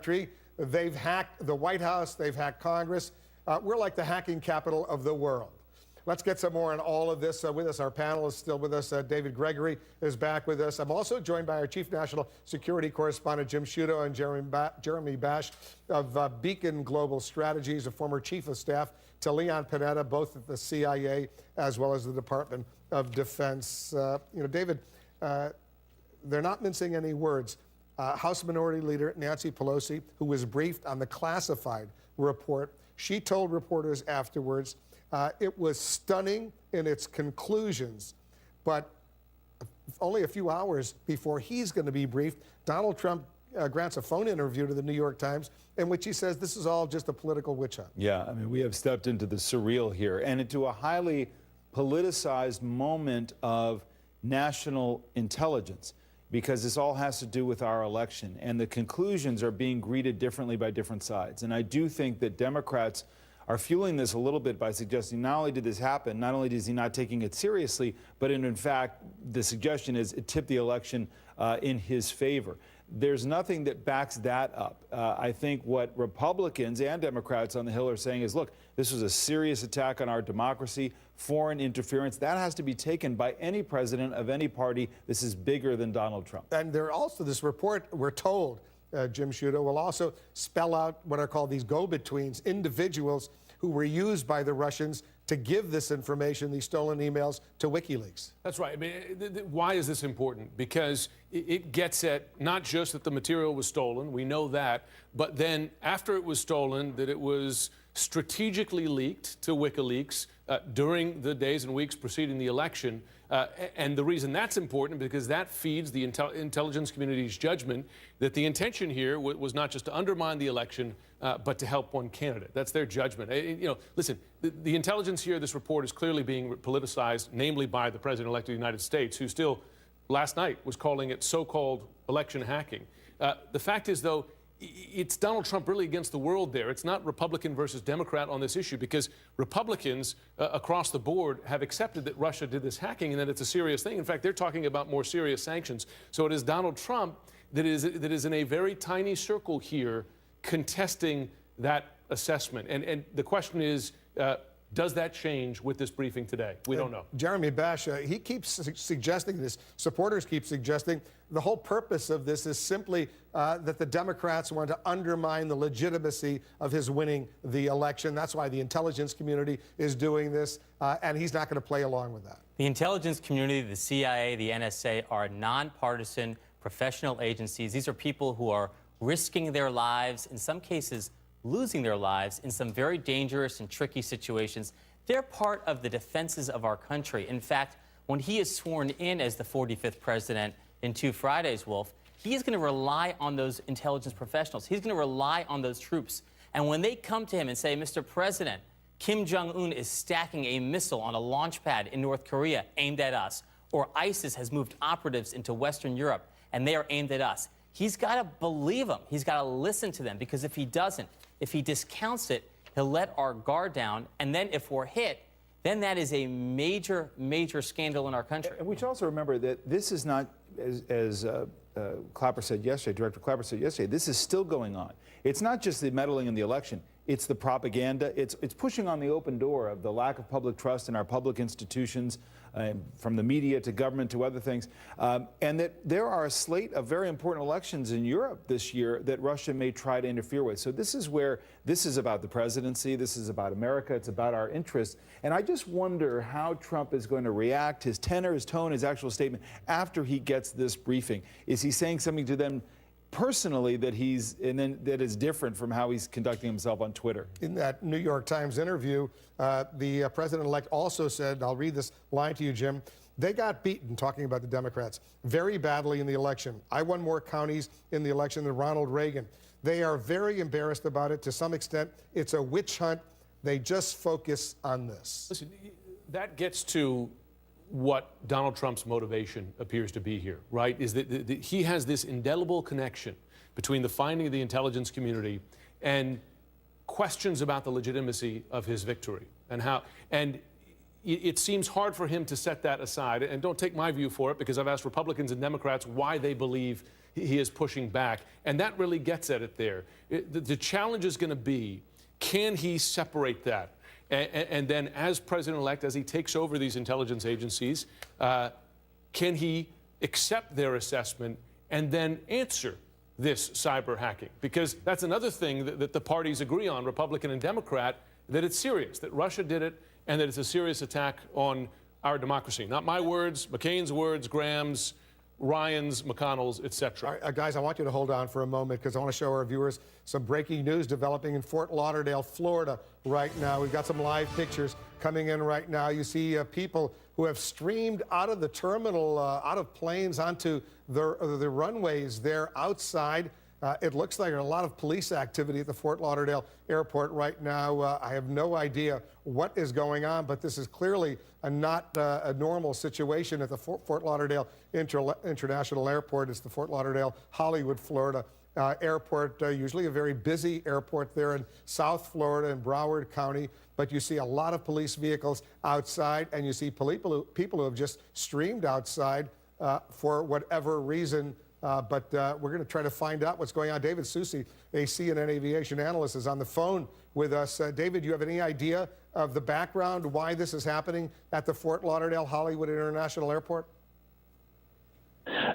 country. They've hacked the White House. They've hacked Congress. We're like the hacking capital of the world. Let's get some more on all of this with us. Our panel is still with us. David Gregory is back with us. I'm also joined by our Chief National Security Correspondent, Jim Sciutto, and Jeremy Bash of Beacon Global Strategies, a former Chief of Staff to Leon Panetta, both at the CIA as well as the Department of Defense. David, they're not mincing any words. House Minority Leader Nancy Pelosi, who was briefed on the classified report, she told reporters afterwards it was stunning in its conclusions, but only a few hours before he's going to be briefed, Donald Trump grants a phone interview to the New York Times in which he says this is all just a political witch hunt. Yeah, I mean, we have stepped into the surreal here and into a highly politicized moment of national intelligence, because this all has to do with our election, and the conclusions are being greeted differently by different sides. And I do think that Democrats are fueling this a little bit by suggesting not only did this happen, not only is he not taking it seriously, but in fact, the suggestion is it tipped the election in his favor. There's nothing that backs that up. I think what Republicans and Democrats on the Hill are saying is, look, this was a serious attack on our democracy, foreign interference. That has to be taken by any president of any party. This is bigger than Donald Trump. And there also, this report, we're told, Jim Sciutto, will also spell out what are called these go-betweens, individuals who were used by the Russians to give this information, these stolen emails, to WikiLeaks. That's right. I mean, why is this important? Because it gets at not just that the material was stolen, we know that, but then after it was stolen, that it was strategically leaked to WikiLeaks during the days and weeks preceding the election. And the reason that's important because that feeds the intelligence community's judgment that the intention here was not just to undermine the election, but to help one candidate. That's their judgment. Listen, the intelligence here, this report is clearly being politicized, namely by the president-elect of the United States, who still last night was calling it so-called election hacking. The fact is, though, it's Donald Trump really against the world there. It's not Republican versus Democrat on this issue, because Republicans across the board have accepted that Russia did this hacking and that it's a serious thing. In fact, they're talking about more serious sanctions. So it is Donald Trump that is in a very tiny circle here contesting that assessment. And the question is, does that change with this briefing today? We don't know. Jeremy Bash, he keeps suggesting this, supporters keep suggesting the whole purpose of this is simply that the Democrats want to undermine the legitimacy of his winning the election. That's why the intelligence community is doing this, and he's not going to play along with that. The intelligence community, the CIA, the NSA are nonpartisan professional agencies. These are people who are risking their lives, in some cases losing their lives, in some very dangerous and tricky situations. They're part of the defenses of our country. In fact, when he is sworn in as the 45th president in 2 Fridays, Wolf, he is going to rely on those intelligence professionals. He's going to rely on those troops. And when they come to him and say, Mr. President, Kim Jong-un is stacking a missile on a launch pad in North Korea aimed at us, or ISIS has moved operatives into Western Europe and they are aimed at us, he's got to believe them. He's got to listen to them, because if he doesn't, if he discounts it, he'll let our guard down. And then if we're hit, then that is a major, major scandal in our country. And we should also remember that this is not, as Clapper said yesterday, Director Clapper said yesterday, this is still going on. It's not just the meddling in the election. It's the propaganda. It's pushing on the open door of the lack of public trust in our public institutions, from the media to government to other things, and that there are a slate of very important elections in Europe this year that Russia may try to interfere with. So this is where this is about the presidency. This is about America. It's about our interests. And I just wonder how Trump is going to react, his tenor, his tone, his actual statement after he gets this briefing. Is he saying something to them personally that that is different from how he's conducting himself on Twitter? In that New York Times interview, the president-elect also said, I'll read this line to you, Jim, they got beaten, talking about the Democrats, very badly in the election. I won more counties in the election than Ronald Reagan. They are very embarrassed about it. To some extent, it's a witch hunt. They just focus on this. Listen, that gets to what Donald Trump's motivation appears to be here, right? Is that he has this indelible connection between the finding of the intelligence community and questions about the legitimacy of his victory and it seems hard for him to set that aside. And don't take my view for it, because I've asked Republicans and Democrats why they believe he is pushing back. And that really gets at it there. The challenge is going to be, can he separate that? And then as president-elect, as he takes over these intelligence agencies, can he accept their assessment and then answer this cyber hacking? Because that's another thing that the parties agree on, Republican and Democrat, that it's serious, that Russia did it, and that it's a serious attack on our democracy. Not my words, McCain's words, Graham's, Ryan's, McConnell's, etc. All right, guys, I want you to hold on for a moment because I want to show our viewers some breaking news developing in Fort Lauderdale, Florida right now. We've got some live pictures coming in right now. You see people who have streamed out of the terminal, out of planes onto the runways there outside. It looks like there's a lot of police activity at the Fort Lauderdale airport right now. I have no idea what is going on, but this is clearly not a normal situation at the Fort Lauderdale International Airport. It's the Fort Lauderdale, Hollywood, Florida airport, usually a very busy airport there in South Florida in Broward County. But you see a lot of police vehicles outside, and you see people who have just streamed outside for whatever reason. But we're going to try to find out what's going on. David Susi, a CNN aviation analyst, is on the phone with us. David, do you have any idea of the background, why this is happening at the Fort Lauderdale Hollywood International Airport?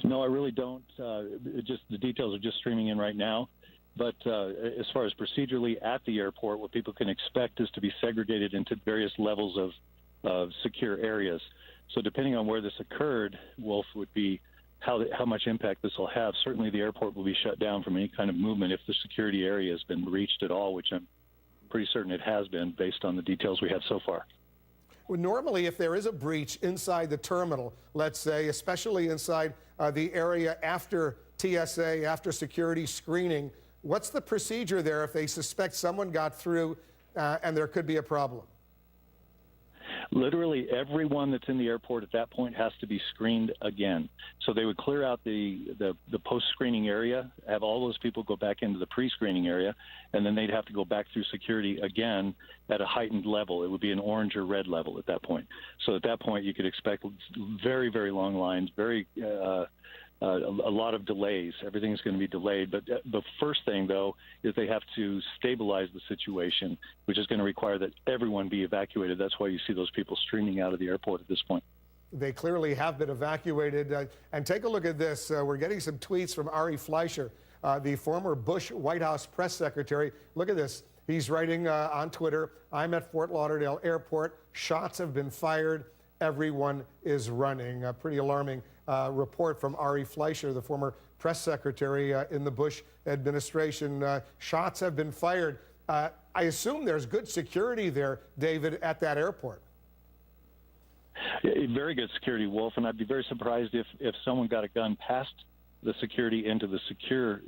No, I really don't. Just the details are just streaming in right now. But as far as procedurally at the airport, what people can expect is to be segregated into various levels of secure areas. So depending on where this occurred, Wolf, would be how much impact this will have. Certainly the airport will be shut down from any kind of movement if the security area has been breached at all, which I'm pretty certain it has been based on the details we have so far. Well, normally, if there is a breach inside the terminal, let's say, especially inside the area after TSA, after security screening, what's the procedure there if they suspect someone got through and there could be a problem? Literally everyone that's in the airport at that point has to be screened again. So they would clear out the post-screening area, have all those people go back into the pre-screening area, and then they'd have to go back through security again at a heightened level. It would be an orange or red level at that point. So at that point, you could expect very, very long lines, a lot of delays. Everything's going to be delayed. But the first thing, though, is they have to stabilize the situation, which is going to require that everyone be evacuated. That's why you see those people streaming out of the airport at this point. They clearly have been evacuated. And take a look at this. We're getting some tweets from Ari Fleischer, the former Bush White House press secretary. Look at this. He's writing on Twitter, "I'm at Fort Lauderdale Airport. Shots have been fired. Everyone is running." A pretty alarming report from Ari Fleischer, the former press secretary in the Bush administration. Shots have been fired. I assume there's good security there, David, at that airport. Very good security, Wolf, and I'd be very surprised if someone got a gun past the security into the secure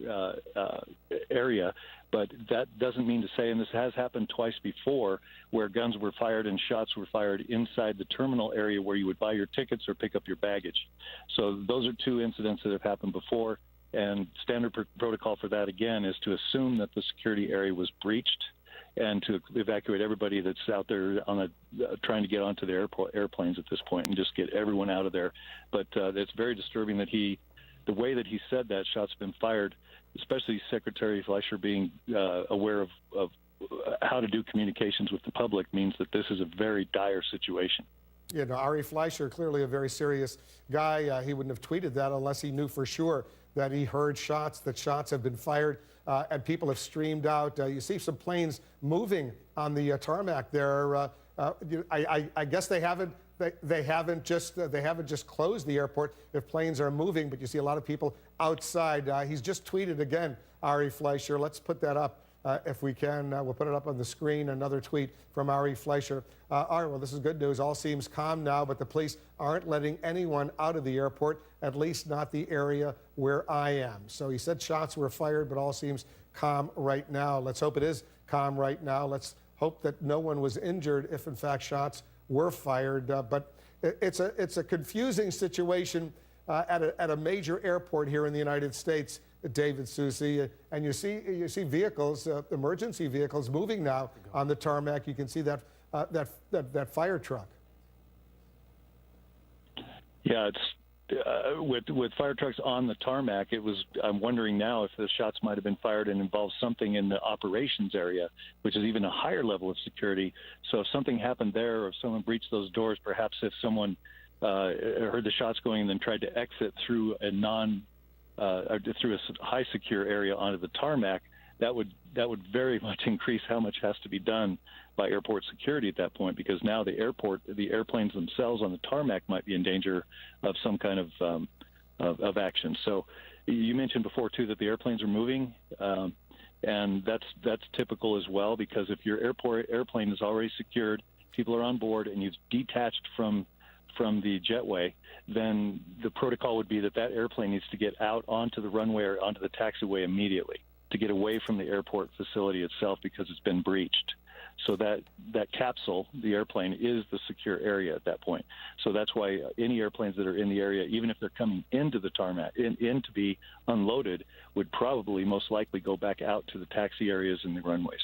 area. But that doesn't mean to say, and this has happened twice before, where guns were fired and shots were fired inside the terminal area where you would buy your tickets or pick up your baggage. So those are two incidents that have happened before, and standard protocol for that, again, is to assume that the security area was breached and to evacuate everybody that's out there on trying to get onto the airplanes at this point and just get everyone out of there. But it's very disturbing that the way that he said that, shots have been fired, especially Secretary Fleischer being aware of how to do communications with the public, means that this is a very dire situation. You know, Ari Fleischer, clearly a very serious guy. He wouldn't have tweeted that unless he knew for sure that he heard shots, that shots have been fired, and people have streamed out. You see some planes moving on the tarmac there. I guess they haven't just closed the airport if planes are moving, but you see a lot of people outside. He's just tweeted again, Ari Fleischer. Let's put that up if we can. We'll put it up on the screen. Another tweet from Ari Fleischer. All right, well, this is good news. All seems calm now, but the police aren't letting anyone out of the airport, at least not the area where I am. So he said shots were fired, but all seems calm right now. Let's hope it is calm right now. Let's hope that no one was injured if, in fact, shots were fired. But it's a confusing situation at a major airport here in the United States, David Susi, and you see vehicles, emergency vehicles, moving now on the tarmac. You can see that fire truck. Yeah, with fire trucks on the tarmac, I'm wondering now if the shots might have been fired and involved something in the operations area, which is even a higher level of security. So if something happened there, or if someone breached those doors, perhaps if someone heard the shots going and then tried to exit through through a high secure area onto the tarmac, that would very much increase how much has to be done by airport security at that point, because now the airplanes themselves on the tarmac might be in danger of some kind of action. So you mentioned before too that the airplanes are moving, and that's typical as well, because if your airplane is already secured, people are on board, and you've detached from the jetway, then the protocol would be that airplane needs to get out onto the runway or onto the taxiway immediately to get away from the airport facility itself, because it's been breached. So that capsule, the airplane, is the secure area at that point. So that's why any airplanes that are in the area, even if they're coming into the tarmac, in to be unloaded, would probably most likely go back out to the taxi areas and the runways.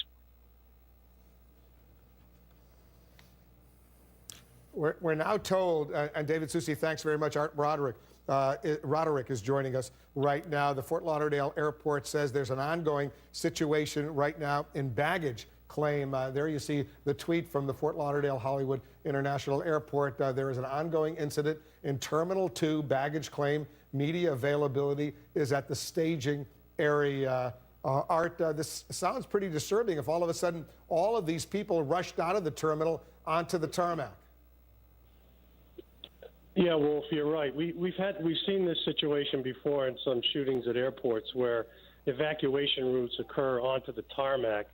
We're now told, and David Susi, thanks very much. Art Roderick is joining us right now. The Fort Lauderdale Airport says there's an ongoing situation right now in baggage claim. There you see the tweet from the Fort Lauderdale Hollywood International Airport. There is an ongoing incident in Terminal 2 baggage claim. Media availability is at the staging area. Art, this sounds pretty disturbing if all of a sudden all of these people rushed out of the terminal onto the tarmac. Yeah, Wolf, you're right. We've seen this situation before in some shootings at airports where evacuation routes occur onto the tarmac.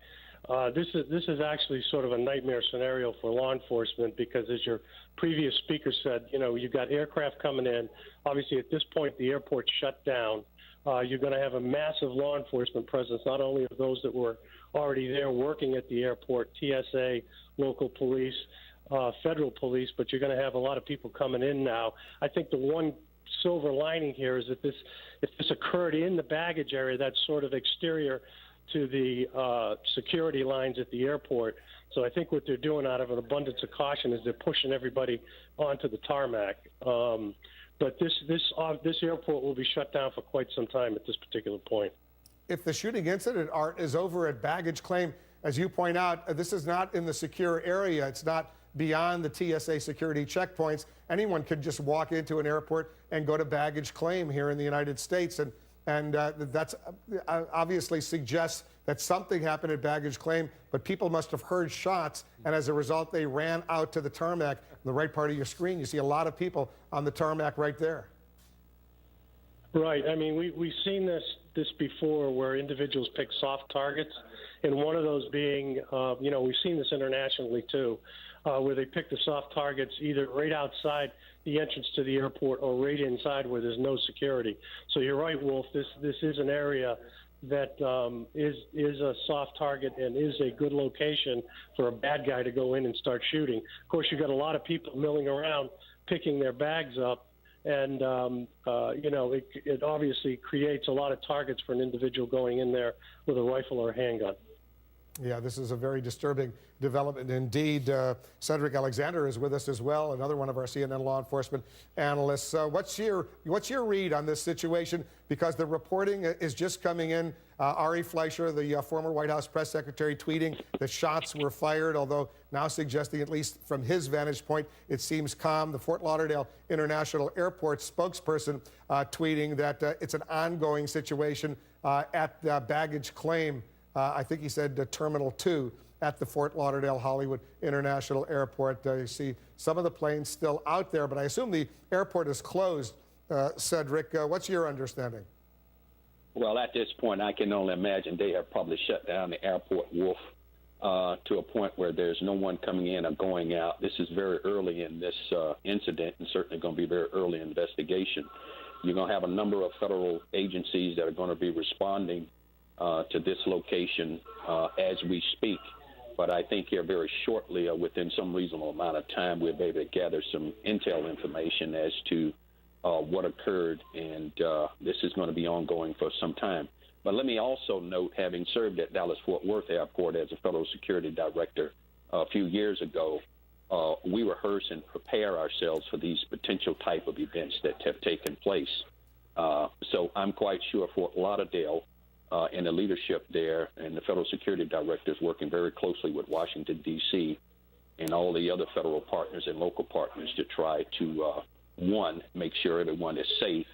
This is actually sort of a nightmare scenario for law enforcement, because, as your previous speaker said, you've got aircraft coming in. Obviously, at this point, the airport's shut down. You're going to have a massive law enforcement presence, not only of those that were already there working at the airport, TSA, local police, federal police, but you're going to have a lot of people coming in now. I think the one silver lining here is that if this occurred in the baggage area, that's sort of exterior to the security lines at the airport. So I think what they're doing out of an abundance of caution is they're pushing everybody onto the tarmac. But this airport will be shut down for quite some time at this particular point. If the shooting incident, Art, is over at baggage claim, as you point out, this is not in the secure area. It's not beyond the TSA security checkpoints. Anyone could just walk into an airport and go to baggage claim here in the United States. And that's obviously suggests that something happened at baggage claim, but people must have heard shots, and as a result, they ran out to the tarmac. In the right part of your screen, you see a lot of people on the tarmac right there. Right. I mean, we've seen this before, where individuals pick soft targets, and one of those being, we've seen this internationally too, where they pick the soft targets either right outside the entrance to the airport or right inside where there's no security. So you're right, Wolf. This is an area that is a soft target and is a good location for a bad guy to go in and start shooting. Of course, you've got a lot of people milling around picking their bags up, and it obviously creates a lot of targets for an individual going in there with a rifle or a handgun. Yeah, this is a very disturbing development indeed. Cedric Alexander is with us as well, another one of our CNN law enforcement analysts. What's your read on this situation? Because the reporting is just coming in. Ari Fleischer, the former White House press secretary, tweeting that shots were fired, although now suggesting, at least from his vantage point, it seems calm. The Fort Lauderdale International Airport spokesperson tweeting that it's an ongoing situation at baggage claim. I think he said Terminal 2 at the Fort Lauderdale Hollywood International Airport. You see some of the planes still out there, but I assume the airport is closed. Cedric, what's your understanding? Well, at this point, I can only imagine they have probably shut down the airport, Wolf, to a point where there's no one coming in or going out. This is very early in this incident, and certainly going to be very early investigation. You're going to have a number of federal agencies that are going to be responding to this location as we speak. But I think here very shortly, within some reasonable amount of time, we'll be able to gather some intel information as to what occurred, and this is going to be ongoing for some time. But let me also note, having served at Dallas-Fort Worth Airport as a federal security director a few years ago, we rehearse and prepare ourselves for these potential type of events that have taken place. So I'm quite sure Fort Lauderdale and the leadership there and the federal security directors working very closely with Washington, D.C., and all the other federal partners and local partners to try to, one, make sure everyone is safe,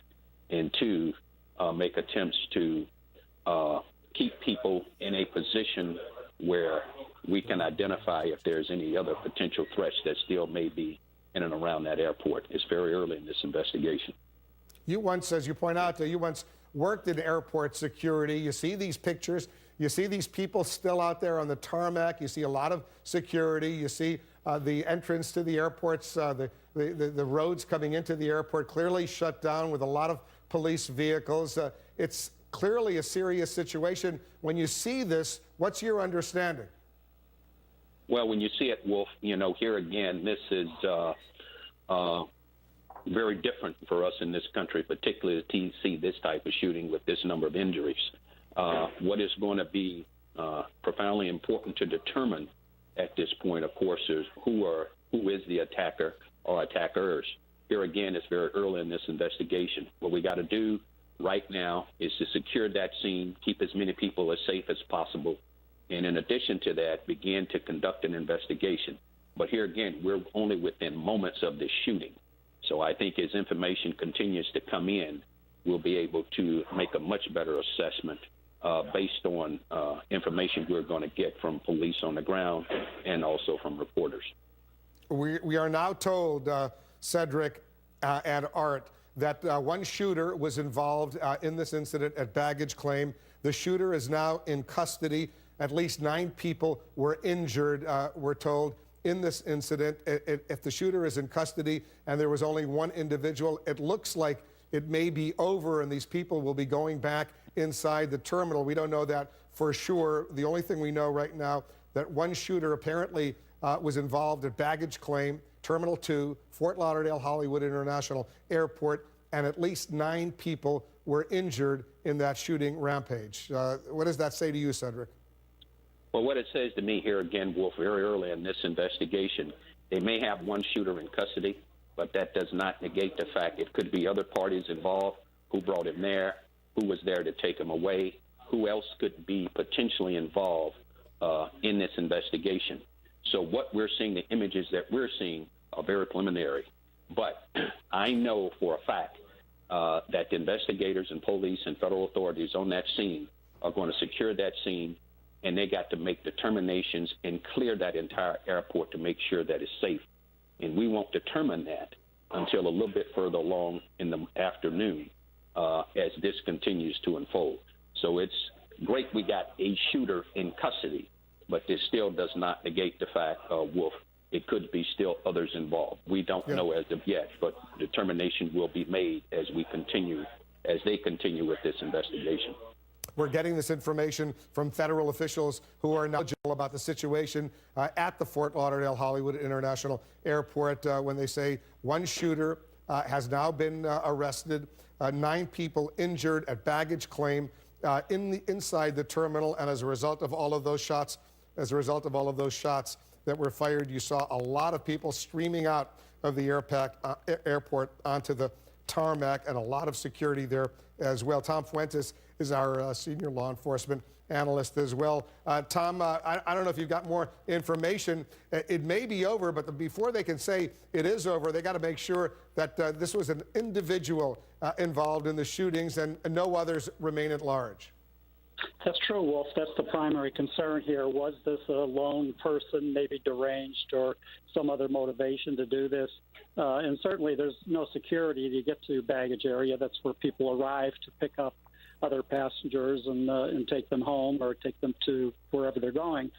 and two, make attempts to keep people in a position where we can identify if there's any other potential threats that still may be in and around that airport. It's very early in this investigation. You once, as you point out, you once worked in airport security. You see these pictures. You see these people still out there on the tarmac. You see a lot of security. You see the entrance to the airports, the roads coming into the airport clearly shut down with a lot of police vehicles. It's clearly a serious situation. When you see this, what's your understanding? Well, when you see it, Wolf, here again, this is very different for us in this country, particularly to see this type of shooting with this number of injuries. What is going to be profoundly important to determine at this point, of course, is who is the attacker or attackers. Here again, it's very early in this investigation. What we got to do right now is to secure that scene, keep as many people as safe as possible, and in addition to that, begin to conduct an investigation. But here again, we're only within moments of the shooting. So I think as information continues to come in, we'll be able to make a much better assessment based on information we're going to get from police on the ground and also from reporters. We are now told, Cedric and Art, that one shooter was involved in this incident at baggage claim. The shooter is now in custody. At least 9 people were injured, we're told, in this incident. If the shooter is in custody and there was only one individual, it looks like it may be over and these people will be going back inside the terminal. We don't know that for sure. The only thing we know right now that one shooter apparently was involved at baggage claim, Terminal 2, Fort Lauderdale Hollywood International Airport, and at least 9 people were injured in that shooting rampage. What does that say to you, Cedric? Well, what it says to me here again, Wolf, very early in this investigation, they may have one shooter in custody, but that does not negate the fact it could be other parties involved, who brought him there, who was there to take him away, who else could be potentially involved in this investigation. So what we're seeing, the images that we're seeing are very preliminary. But I know for a fact that the investigators and police and federal authorities on that scene are going to secure that scene, and they got to make determinations and clear that entire airport to make sure that it's safe. And we won't determine that until a little bit further along in the afternoon as this continues to unfold. So it's great we got a shooter in custody, but this still does not negate the fact, Wolf, it could be still others involved. We don't know as of yet, but determination will be made as they continue with this investigation. We're getting this information from federal officials who are knowledgeable about the situation at the Fort Lauderdale Hollywood International Airport when they say one shooter has now been arrested, 9 people injured at baggage claim inside the terminal, and as a result of all of those shots, that were fired, you saw a lot of people streaming out of the airport onto the tarmac, and a lot of security there as well. Tom Fuentes is our senior law enforcement analyst as well. Tom, I don't know if you've got more information. It may be over, but before they can say it is over, they got to make sure that this was an individual involved in the shootings and no others remain at large. That's true, Wolf. That's the primary concern here. Was this a lone person, maybe deranged, or some other motivation to do this? And certainly there's no security to get to baggage area. That's where people arrive to pick up other passengers and take them home or take them to wherever they're going.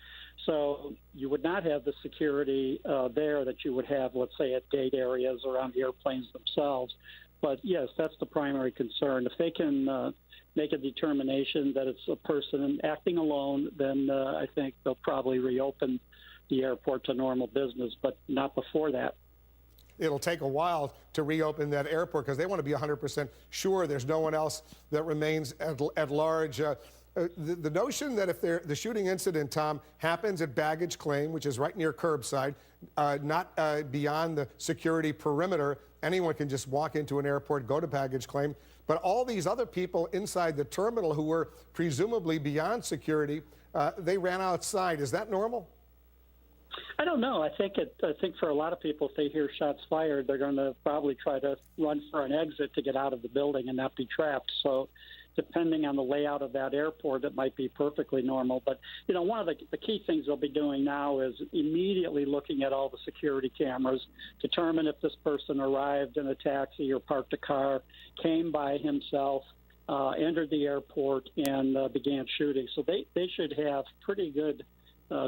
So you would not have the security there that you would have, let's say, at gate areas around the airplanes themselves. But yes, that's the primary concern. If they can make a determination that it's a person acting alone, then I think they'll probably reopen the airport to normal business, but not before that. It'll take a while to reopen that airport because they want to be 100% sure there's no one else that remains at large. The notion that if the shooting incident, Tom, happens at baggage claim, which is right near curbside, not beyond the security perimeter, anyone can just walk into an airport, go to baggage claim. But all these other people inside the terminal who were presumably beyond security, they ran outside. Is that normal? I don't know. I think for a lot of people, if they hear shots fired, they're going to probably try to run for an exit to get out of the building and not be trapped. So depending on the layout of that airport, it might be perfectly normal. But, one of the key things they'll be doing now is immediately looking at all the security cameras, determine if this person arrived in a taxi or parked a car, came by himself, entered the airport, and began shooting. So they should have pretty good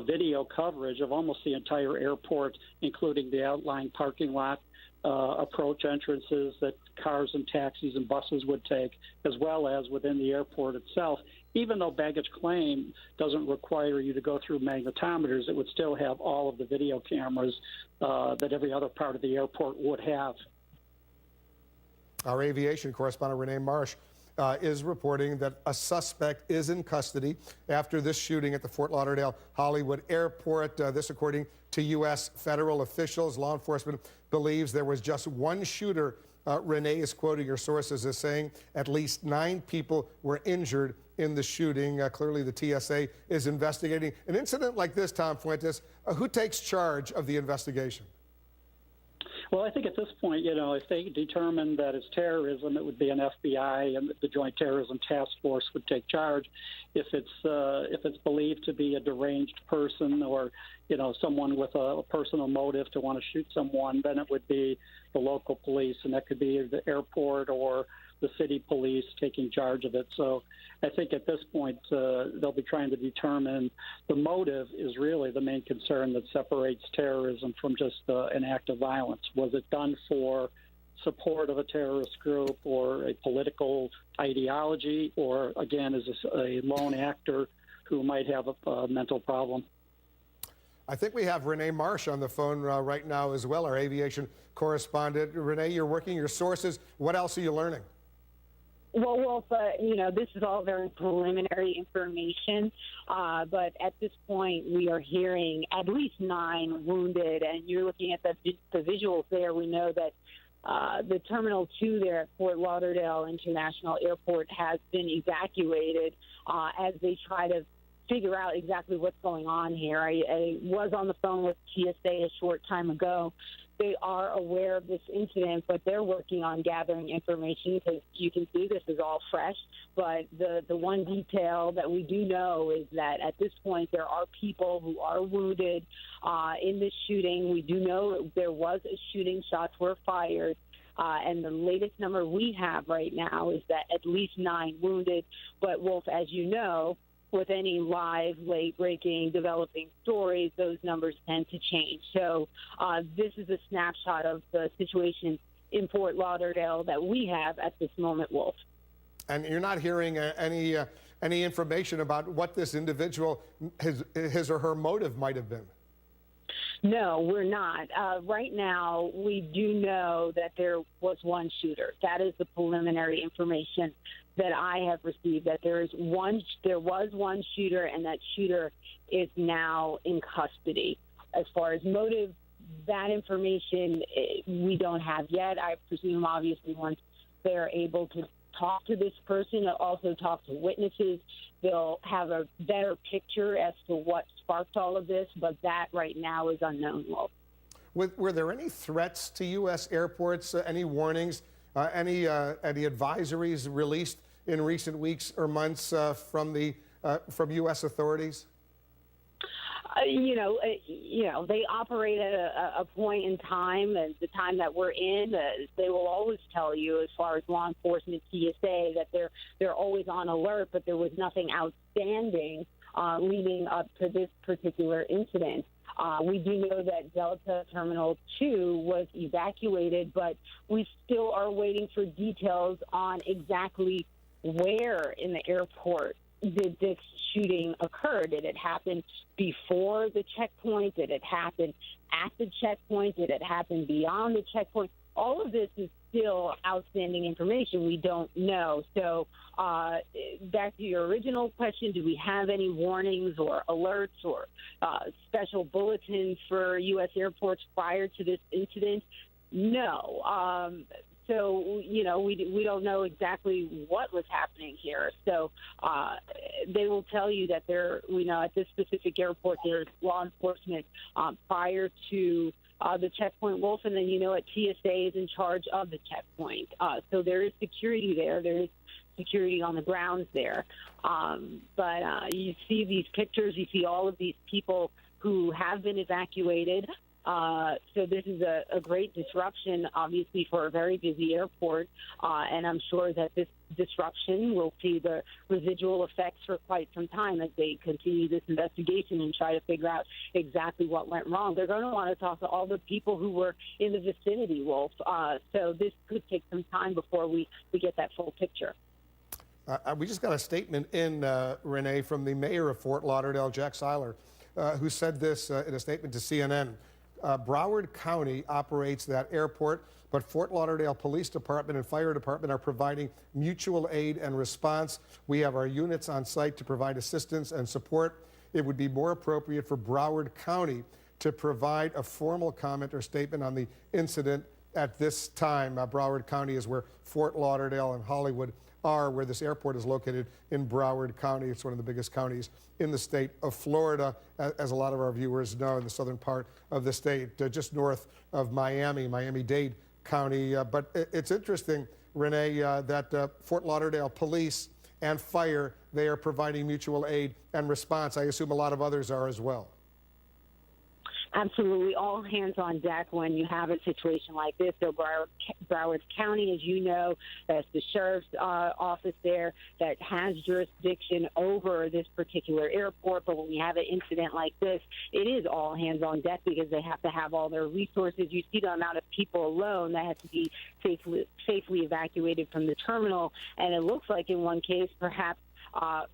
video coverage of almost the entire airport, including the outlying parking lot, approach entrances that cars and taxis and buses would take, as well as within the airport itself. Even though baggage claim doesn't require you to go through magnetometers, it would still have all of the video cameras that every other part of the airport would have. Our aviation correspondent, Renee Marsh, is reporting that a suspect is in custody after this shooting at the Fort Lauderdale Hollywood Airport. This according to U.S. federal officials. Law enforcement believes there was just one shooter. Renee is quoting her sources as saying at least 9 people were injured in the shooting. Clearly, the TSA is investigating an incident like this, Tom Fuentes. Who takes charge of the investigation? Well, I think at this point, if they determine that it's terrorism, it would be an FBI and the Joint Terrorism Task Force would take charge. If it's believed to be a deranged person or, someone with a personal motive to want to shoot someone, then it would be the local police, and that could be the airport or the city police taking charge of it. So I think at this point, they'll be trying to determine the motive is really the main concern that separates terrorism from just an act of violence. Was it done for support of a terrorist group or a political ideology, or, again, is this a lone actor who might have a mental problem? I think we have Renee Marsh on the phone right now as well, our aviation correspondent. Renee, you're working your sources. What else are you learning? Well, Wolf, this is all very preliminary information, but at this point we are hearing at least 9 wounded, and you're looking at the visuals there. We know that the Terminal 2 there at Fort Lauderdale International Airport has been evacuated as they try to figure out exactly what's going on here. I was on the phone with TSA a short time ago. They are aware of this incident, but they're working on gathering information because you can see this is all fresh. But the one detail that we do know is that at this point there are people who are wounded in this shooting. We do know there was a shooting, shots were fired. And the latest number we have right now is that at least 9 wounded. But, Wolf, as you know, with any live, late-breaking, developing stories, those numbers tend to change. So this is a snapshot of the situation in Fort Lauderdale that we have at this moment, Wolf. And you're not hearing any information about what this individual, his or her motive might have been? No, we're not. Right now, we do know that there was one shooter. That is the preliminary information that I have received, that there was one shooter, and that shooter is now in custody. As far as motive, that information we don't have yet. I presume, obviously, once they're able to talk to this person, also talk to witnesses, they'll have a better picture as to what sparked all of this, but that right now is unknown. Were there any threats to U.S. airports, any warnings, any advisories released in recent weeks or months from U.S. authorities? They operate at a point in time, and the time that we're in, they will always tell you, as far as law enforcement, TSA, that they're always on alert, but there was nothing outstanding leading up to this particular incident. We do know that Delta Terminal 2 was evacuated, but we still are waiting for details on exactly where in the airport did this shooting occur. Did it happen before the checkpoint? Did it happen at the checkpoint? Did it happen beyond the checkpoint? All of this is still outstanding information. We don't know. So back to your original question, do we have any warnings or alerts or special bulletins for U.S. airports prior to this incident? No. So, you know, we don't know exactly what was happening here. So they will tell you that at this specific airport, there's law enforcement prior to the checkpoint, Wolf, and then, at TSA is in charge of the checkpoint. So there is security there. There is security on the grounds there. But you see these pictures, you see all of these people who have been evacuated. So this is a great disruption, obviously, for a very busy airport, and I'm sure that this disruption will see the residual effects for quite some time as they continue this investigation and try to figure out exactly what went wrong. They're going to want to talk to all the people who were in the vicinity, Wolf. So this could take some time before we get that full picture. We just got a statement in, Renee, from the mayor of Fort Lauderdale, Jack Seiler, who said this in a statement to CNN. Broward County operates that airport, but Fort Lauderdale Police Department and Fire Department are providing mutual aid and response. We have our units on site to provide assistance and support. It would be more appropriate for Broward County to provide a formal comment or statement on the incident at this time. Broward County is where Fort Lauderdale and Hollywood are, where this airport is located in Broward County. It's one of the biggest counties in the state of Florida, as a lot of our viewers know, in the southern part of the state, just north of Miami-Dade County. But it's interesting, Renee, that Fort Lauderdale Police and Fire, they are providing mutual aid and response. I assume a lot of others are as well. Absolutely, all hands on deck when you have a situation like this. So Broward County, as you know, that's the sheriff's office there that has jurisdiction over this particular airport. But when you have an incident like this, it is all hands on deck because they have to have all their resources. You see the amount of people alone that have to be safely evacuated from the terminal, and it looks like in one case, perhaps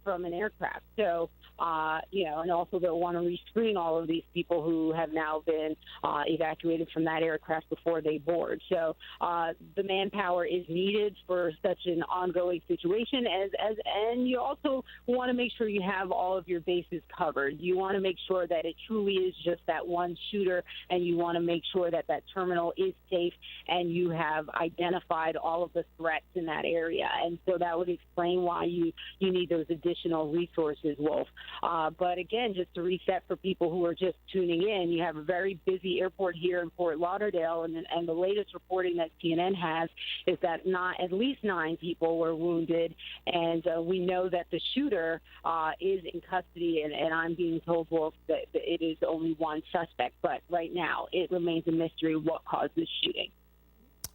from an aircraft. So, and also they'll want to rescreen all of these people who have now been evacuated from that aircraft before they board. So the manpower is needed for such an ongoing situation, and you also want to make sure you have all of your bases covered. You want to make sure that it truly is just that one shooter, and you want to make sure that that terminal is safe, and you have identified all of the threats in that area. And so that would explain why you need those additional resources, Wolf. But again, just to reset for people who are just tuning in, you have a very busy airport here in Fort Lauderdale, and the latest reporting that CNN has is that at least 9 people were wounded, and we know that the shooter is in custody, and I'm being told, Wolf, that it is only one suspect. But right now, it remains a mystery what caused this shooting.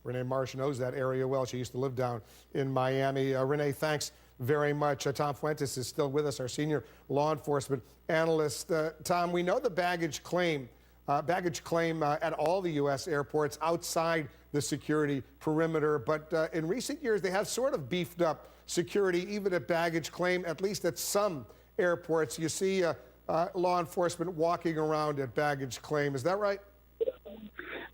Renee Marsh knows that area well. She used to live down in Miami. Renee, thanks very much. Tom Fuentes is still with us, our senior law enforcement analyst. Tom, we know the baggage claim at all the U.S. airports outside the security perimeter, but in recent years they have sort of beefed up security even at baggage claim, at least at some airports. You see law enforcement walking around at baggage claim. Is that right?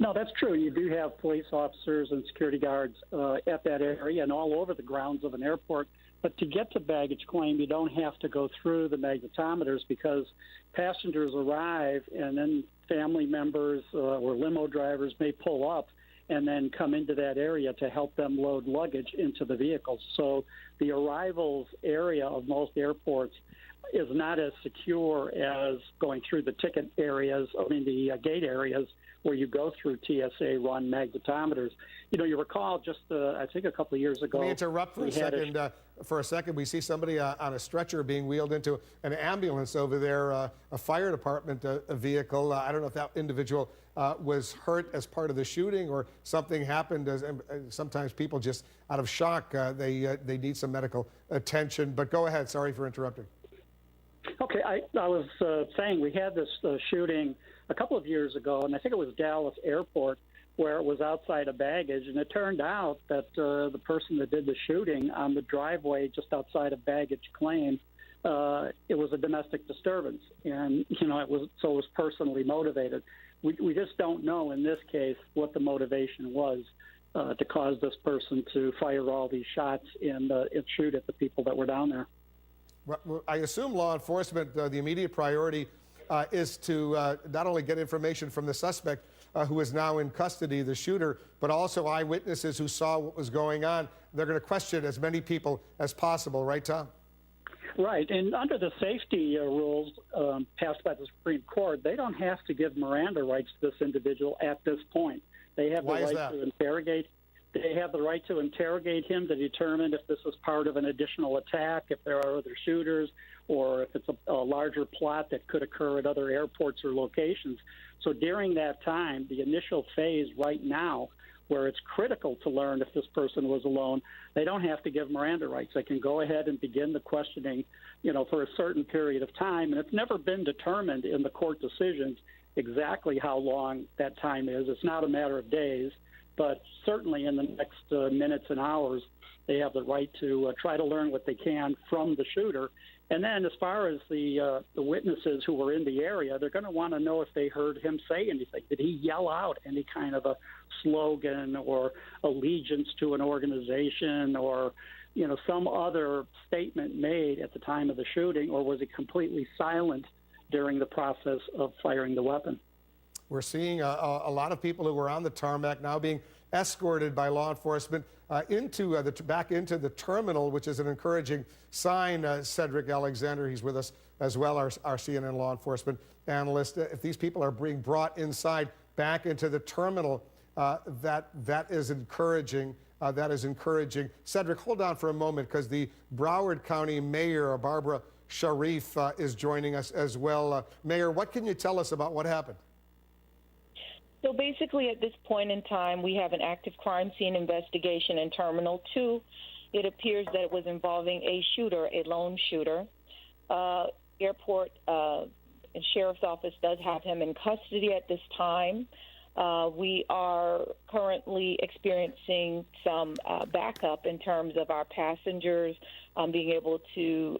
No, that's true. You do have police officers and security guards at that area and all over the grounds of an airport. But to get to baggage claim, you don't have to go through the magnetometers because passengers arrive and then family members or limo drivers may pull up and then come into that area to help them load luggage into the vehicles. So the arrivals area of most airports is not as secure as going through the ticket areas, the gate areas where you go through TSA-run magnetometers. You recall just, I think a couple of years ago. Let me interrupt for a second. We see somebody on a stretcher being wheeled into an ambulance over there, a fire department vehicle. I don't know if that individual was hurt as part of the shooting or something happened. Sometimes people just, out of shock, they need some medical attention. But go ahead. Sorry for interrupting. Okay, I was saying we had this shooting a couple of years ago, and I think it was Dallas Airport, where it was outside of baggage, and it turned out that the person that did the shooting on the driveway just outside of baggage claim, it was a domestic disturbance, and it was personally motivated. We just don't know in this case what the motivation was. to cause this person to fire all these shots and shoot at the people that were down there. Well, I assume law enforcement, the immediate priority is to not only get information from the suspect who is now in custody, the shooter, but also eyewitnesses who saw what was going on. They're going to question as many people as possible, right, Tom? Right, and under the safety rules passed by the Supreme Court, they don't have to give Miranda rights to this individual at this point. They have the right to interrogate. They have the right to interrogate him to determine if this is part of an additional attack, if there are other shooters, or if it's a larger plot that could occur at other airports or locations. So during that time, the initial phase right now, where it's critical to learn if this person was alone, they don't have to give Miranda rights. They can go ahead and begin the questioning, for a certain period of time. And it's never been determined in the court decisions exactly how long that time is. It's not a matter of days, but certainly in the next minutes and hours, they have the right to try to learn what they can from the shooter. And then as far as the witnesses who were in the area, they're going to want to know if they heard him say anything. Did he yell out any kind of a slogan or allegiance to an organization or, some other statement made at the time of the shooting, or was he completely silent during the process of firing the weapon? We're seeing a lot of people who were on the tarmac now being escorted by law enforcement back into the terminal, which is an encouraging sign. Cedric Alexander, he's with us as well, our CNN law enforcement analyst. If these people are being brought inside back into the terminal, that is encouraging. That is encouraging. Cedric, hold on for a moment, because the Broward County Mayor, Barbara Sharif, is joining us as well. Mayor, what can you tell us about what happened? So basically, at this point in time, we have an active crime scene investigation in Terminal 2. It appears that it was involving a shooter, a lone shooter. Airport and Sheriff's Office does have him in custody at this time. We are currently experiencing some backup in terms of our passengers being able to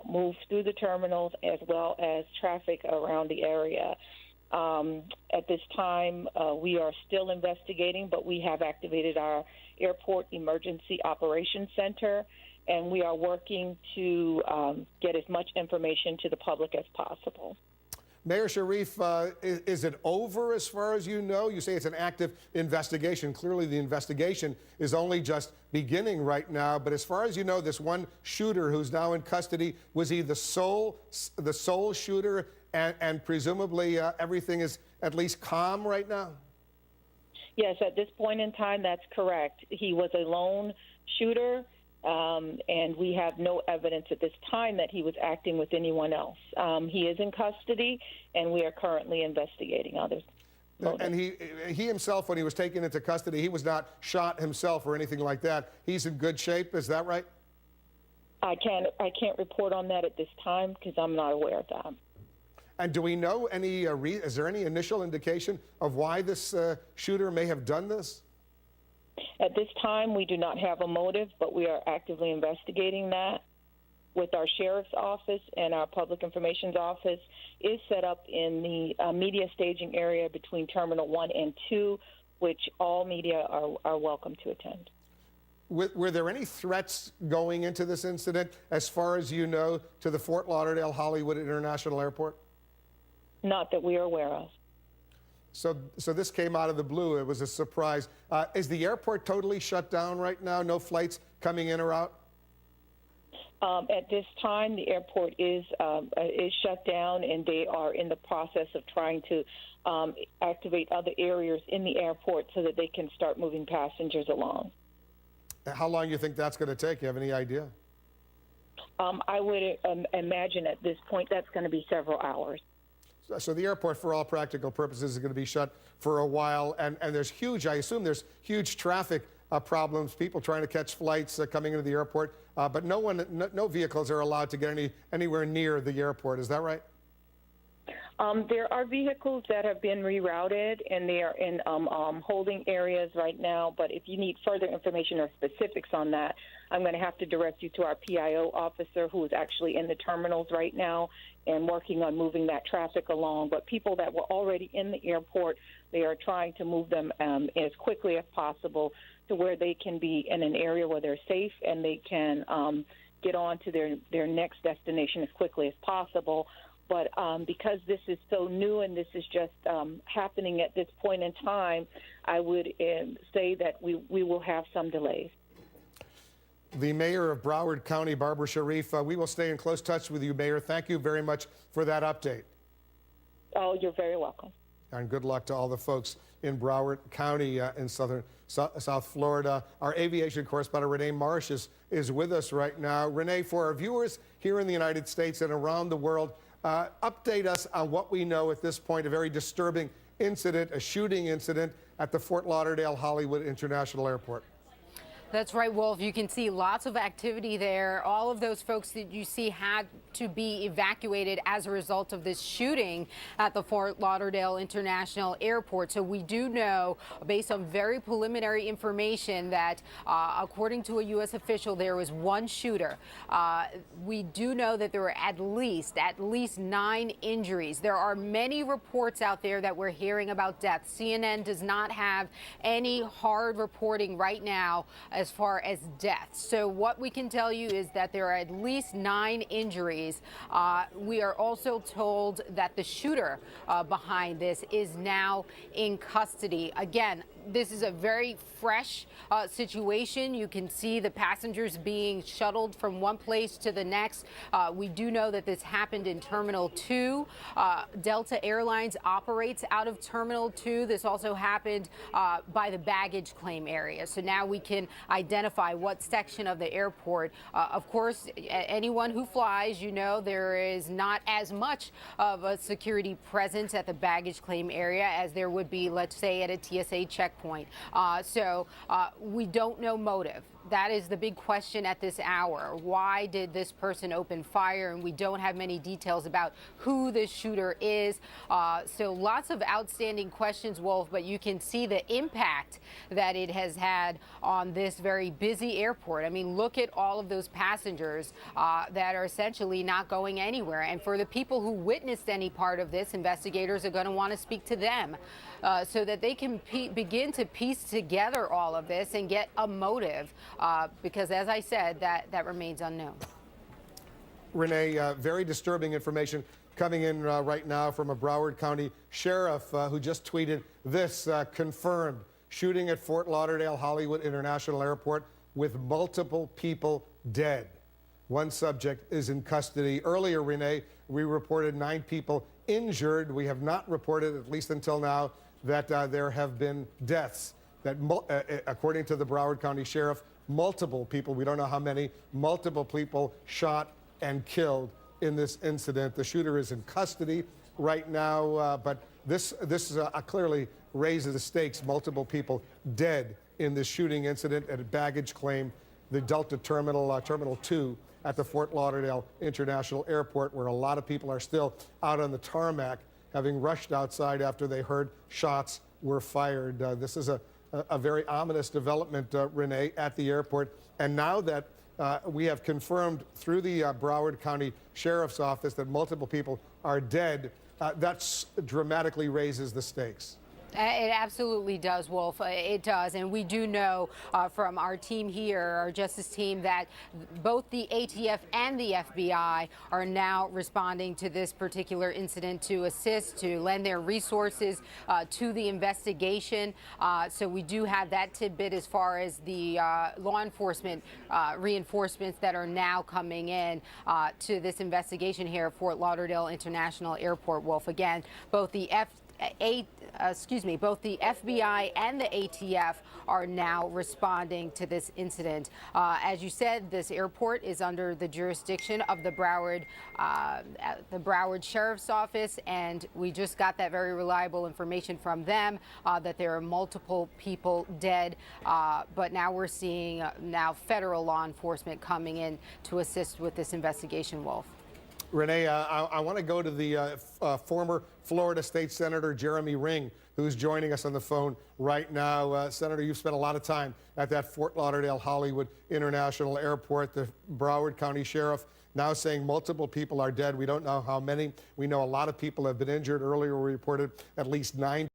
move through the terminals, as well as traffic around the area. At this time, we are still investigating, but we have activated our Airport Emergency Operations Center, and we are working to get as much information to the public as possible. Mayor Sharif, is it over as far as you know? You say it's an active investigation. Clearly, the investigation is only just beginning right now. But as far as you know, this one shooter who's now in custody, was he the sole shooter? And presumably everything is at least calm right now? Yes, at this point in time, that's correct. He was a lone shooter, and we have no evidence at this time that he was acting with anyone else. He is in custody, and we are currently investigating others. And he himself, when he was taken into custody, he was not shot himself or anything like that. He's in good shape, is that right? I can't report on that at this time because I'm not aware of that. And do we know is there any initial indication of why this shooter may have done this? At this time, we do not have a motive, but we are actively investigating that. With our Sheriff's Office and our Public Information's Office is set up in the media staging area between Terminal 1 and 2, which all media are welcome to attend. Were there any threats going into this incident, as far as you know, to the Fort Lauderdale Hollywood International Airport? Not that we are aware of. So this came out of the blue. It was a surprise. Is the airport totally shut down right now? No flights coming in or out? At this time, the airport is shut down, and they are in the process of trying to activate other areas in the airport so that they can start moving passengers along. How long do you think that's going to take? You have any idea? I would imagine at this point that's going to be several hours. So the airport, for all practical purposes, is going to be shut for a while, and there's I assume there's huge traffic problems, people trying to catch flights coming into the airport, but no vehicles are allowed to get anywhere near the airport. Is that right? There are vehicles that have been rerouted, and they are in holding areas right now. But if you need further information or specifics on that, I'm going to have to direct you to our PIO officer, who is actually in the terminals right now and working on moving that traffic along. But people that were already in the airport, they are trying to move them as quickly as possible to where they can be in an area where they're safe and they can get on to their next destination as quickly as possible. But because this is so new and this is just happening at this point in time, I would say that we will have some delays. The mayor of Broward County, Barbara Sharif, we will stay in close touch with you, Mayor. Thank you very much for that update. Oh, you're very welcome. And good luck to all the folks in Broward County in South Florida. Our aviation correspondent, Renee Marsh, is with us right now. Renee, for our viewers here in the United States and around the world, update us on what we know at this point, a very disturbing incident, a shooting incident at the Fort Lauderdale Hollywood International Airport. That's right, Wolf. You can see lots of activity there. All of those folks that you see had to be evacuated as a result of this shooting at the Fort Lauderdale International Airport. So we do know, based on very preliminary information, that according to a U.S. official, there was one shooter. We do know that there were at least 9 injuries. There are many reports out there that we're hearing about deaths. CNN does not have any hard reporting right now as far as deaths. So what we can tell you is that there are at least 9 injuries. We are also told that the shooter behind this is now in custody. Again, this is a very fresh situation. You can see the passengers being shuttled from one place to the next. We do know that this happened in Terminal 2. Delta Airlines operates out of Terminal 2. This also happened by the baggage claim area. So now we can identify what section of the airport. Of course, anyone who flies, you know, there is not as much of a security presence at the baggage claim area as there would be, let's say, at a TSA checkpoint. So we don't know motive. That is the big question at this hour. Why did this person open fire? And we don't have many details about who this shooter is. So lots of outstanding questions, Wolf, but you can see the impact that it has had on this very busy airport. I mean, look at all of those passengers that are essentially not going anywhere. And for the people who witnessed any part of this, investigators are going to want to speak to them so that they can begin to piece together all of this and get a motive. Because, as I said, that remains unknown. Renee, very disturbing information coming in right now from a Broward County sheriff who just tweeted this, confirmed shooting at Fort Lauderdale Hollywood International Airport with multiple people dead. One subject is in custody. Earlier, Renee, we reported 9 people injured. We have not reported, at least until now, that there have been deaths. That, according to the Broward County Sheriff, multiple people, we don't know how many, multiple people shot and killed in this incident. The shooter is in custody right now, but this clearly raises the stakes. Multiple people dead in this shooting incident at a baggage claim, the Delta Terminal, Terminal 2 at the Fort Lauderdale International Airport, where a lot of people are still out on the tarmac, having rushed outside after they heard shots were fired. This is a very ominous development, Renee, at the airport. And now that we have confirmed through the Broward County Sheriff's Office that multiple people are dead, that dramatically raises the stakes. It absolutely does, Wolf. It does. And we do know from our team here, our justice team, that both the ATF and the FBI are now responding to this particular incident to assist, to lend their resources to the investigation. So we do have that tidbit as far as the law enforcement reinforcements that are now coming in to this investigation here at Fort Lauderdale International Airport, Wolf. Again, both the both the FBI and the ATF are now responding to this incident. As you said, this airport is under the jurisdiction of the Broward Sheriff's Office, and we just got that very reliable information from them that there are multiple people dead. But now we're seeing now federal law enforcement coming in to assist with this investigation, Wolf. Renee, I want to go to the former Florida State Senator Jeremy Ring, who's joining us on the phone right now. Senator, you've spent a lot of time at that Fort Lauderdale Hollywood International Airport. The Broward County Sheriff now saying multiple people are dead. We don't know how many. We know a lot of people have been injured. Earlier we reported at least 9